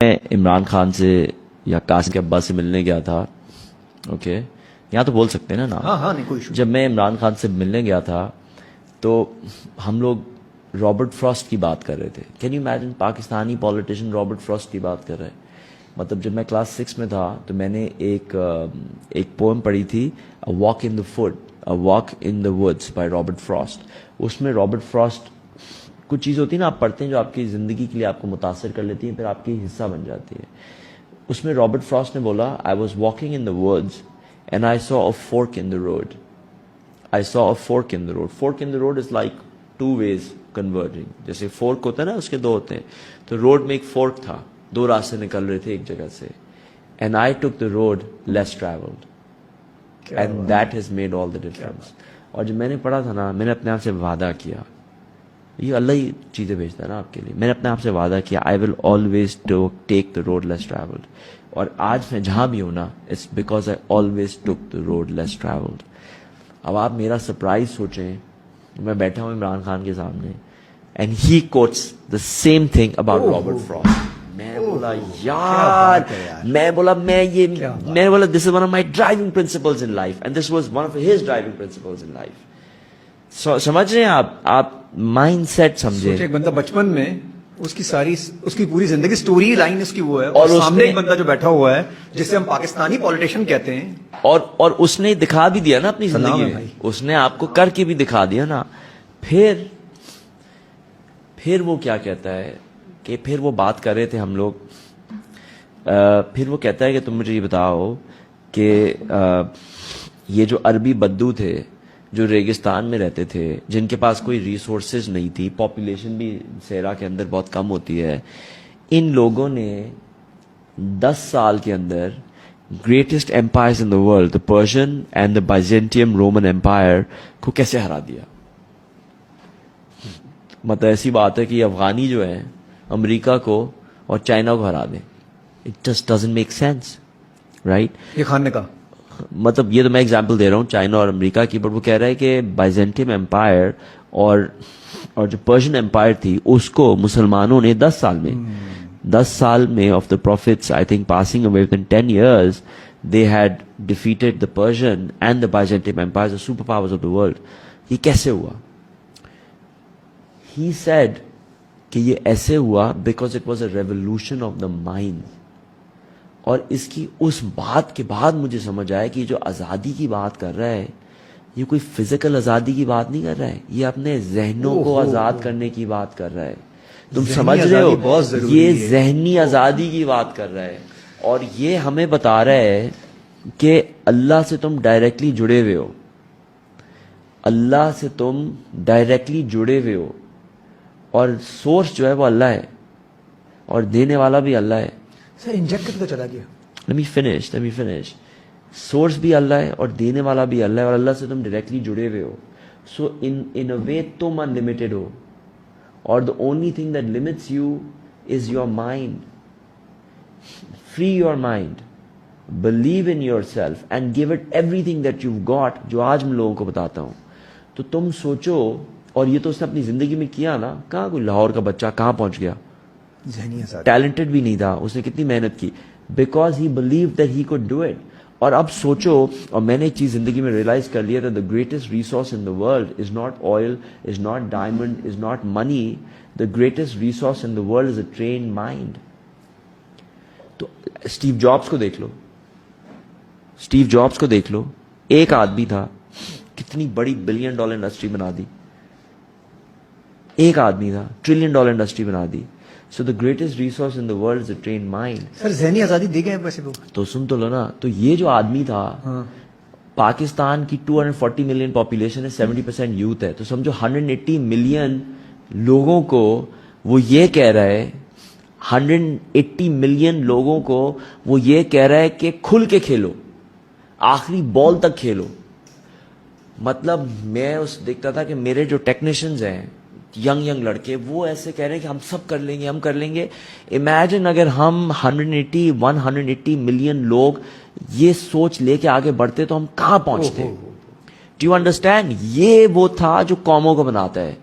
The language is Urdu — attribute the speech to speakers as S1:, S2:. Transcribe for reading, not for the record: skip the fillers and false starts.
S1: میں عمران خان سے یا قاسم کے ابا سے ملنے گیا تھا. اوکے, یہاں تو بول سکتے ہیں نا.
S2: ہاں نہیں کوئی ایشو.
S1: جب میں عمران خان سے ملنے گیا تھا تو ہم لوگ رابرٹ فراسٹ کی بات کر رہے تھے. Can you imagine, Pakistani politician Robert frost کی بات کر رہے ہیں. مطلب جب میں کلاس 6 میں تھا تو میں نے ایک پوئم پڑھی تھی, A Walk in the Wood, A Walk in the Woods by Robert Frost. اس میں رابرٹ فراسٹ کچھ چیز ہوتی ہے نا آپ پڑھتے ہیں جو آپ کی زندگی کے لیے آپ کو متاثر کر لیتی ہیں, پھر آپ کی حصہ بن جاتی ہے. اس میں رابرٹ فراسٹ نے بولا, I was walking in the woods and I saw a fork in the road. I saw a fork in the road. Fork in the road is like two ways converging. جیسے فورک ہوتا ہے نا, اس کے دو ہوتے ہیں. تو روڈ میں ایک فورک تھا, دو راستے نکل رہے تھے ایک جگہ سے. And I took the road less traveled. And that has made all the difference. اور جب میں نے پڑھا تھا نا, میں نے اپنے آپ سے وعدہ کیا, یہ اللہ ہی چیزیں بھیجتا ہے نا آپ کے لیے. میں نے اپنے آپ سے وعدہ کیا, I will always take the road less traveled. اور آج میں جہاں بھی ہوں نا, it's because I always took the road less traveled. اب آپ میرا سرپرائز سوچیں, میں بیٹھا ہوں عمران خان کے سامنے and he quotes the same thing about Robert Frost. میں بولا یار, میں بولا this is one of my driving principles in life and this was one of his driving principles in life. سمجھ رہے ہیں آپ مائنڈ سیٹ سمجھے.
S2: ایک بندہ بچپن میں اس کی پوری زندگی سٹوری لائن اس کی وہ ہے, اور سامنے ایک بندہ جو بیٹھا ہوا ہے جسے ہم پاکستانی پولیٹیشین کہتے ہیں,
S1: اور اس نے دکھا بھی دیا نا اپنی زندگی میں, اس نے آپ کو کر کے بھی دکھا دیا نا. پھر وہ کیا کہتا ہے کہ پھر وہ بات کر رہے تھے ہم لوگ, پھر وہ کہتا ہے کہ تم مجھے یہ بتاؤ کہ یہ جو عربی بدو تھے جو ریگستان میں رہتے تھے, جن کے پاس کوئی ریسورسز نہیں تھی, پاپولیشن بھی صحرا کے اندر بہت کم ہوتی ہے, ان لوگوں نے 10 سال کے اندر greatest empires in the world, the Persian and the Byzantium Roman empire کو کیسے ہرا دیا. مطلب ایسی بات ہے کہ افغانی جو ہیں امریکہ کو اور چائنا کو ہرا دیں. It just doesn't make sense, right.
S2: یہ خان نے کہا,
S1: مطلب یہ تو میں ایگزامپل دے رہا ہوں چائنا اور امریکہ کی, بٹ وہ کہہ رہا ہے کہ بائزینٹیم امپائر اور جو پرشین امپائر تھی اس کو مسلمانوں نے 10 سال میں of the profits I think passing away with in 10 years they had defeated the Persian and the Byzantine empires, the superpowers of the world. یہ کیسے ہوا؟ He said کہ یہ ایسے ہوا because it was a revolution of the mind. اور اس کی اس بات کے بعد مجھے سمجھ آیا کہ جو آزادی کی بات کر رہا ہے یہ کوئی فزیکل آزادی کی بات نہیں کر رہا ہے, یہ اپنے ذہنوں کو آزاد کرنے کی بات کر رہا ہے. تم سمجھ رہے ہو, یہ ذہنی آزادی کی بات کر رہا ہے. اور یہ ہمیں بتا رہا ہے کہ اللہ سے تم ڈائریکٹلی جڑے ہوئے ہو, اللہ سے تم ڈائریکٹلی جڑے ہوئے ہو, اور سورس جو ہے وہ اللہ ہے اور دینے والا بھی اللہ ہے.
S2: سر انجیکٹ کر کے چلا گیا.
S1: Let me finish. سورس بھی اللہ ہے اور دینے والا بھی اللہ ہے, اور اللہ سے تم ڈائریکٹلی جڑے ہوئے ہو. سو in a way تم unlimited ہو, اور the only thing that limits you is your mind. Free your mind, believe in yourself and give it everything that you've got, جو آج میں لوگوں کو بتاتا ہوں. تو تم سوچو, اور یہ تو اس نے اپنی زندگی میں کیا نا, کہاں کوئی لاہور کا بچہ کہاں پہنچ گیا, ٹیلنٹڈ بھی نہیں تھا, اس نے کتنی محنت کی, because he believed that he could do it. اور اب سوچو, اور میں نے ایک چیز زندگی میں ریئلائز کر لیا that the greatest resource in the world is not oil, is not diamond, is not money. The greatest resource in the world is a trained mind. تو اسٹیو جابس کو دیکھ لو, ایک آدمی تھا, کتنی بڑی $1 billion انڈسٹری بنا دی, ایک آدمی تھا, $1 trillion انڈسٹری بنا دی. So the greatest resource in the world is a trained mind.
S2: سر ذہنی آزادی دے گئے ویسے
S1: تو سن تو لو نا. تو یہ جو آدمی تھا, پاکستان کی 240 ملین پاپولیشن ہے, 70% یوتھ ہے, تو سمجھو 180 ملین لوگوں کو وہ یہ کہہ رہا ہے, 180 ملین لوگوں کو وہ یہ کہہ رہا ہے کہ کھل کے کھیلو, آخری بال تک کھیلو. مطلب میں دیکھتا تھا کہ میرے جو ٹیکنیشینز ہیں, ینگ لڑکے, وہ ایسے کہہ رہے ہیں کہ ہم سب کر لیں گے. امیجن اگر ہم 180 ملین لوگ یہ سوچ لے کے آگے بڑھتے تو ہم کہاں پہنچتے. Do you understand? یہ وہ تھا جو قوموں کو بناتا ہے.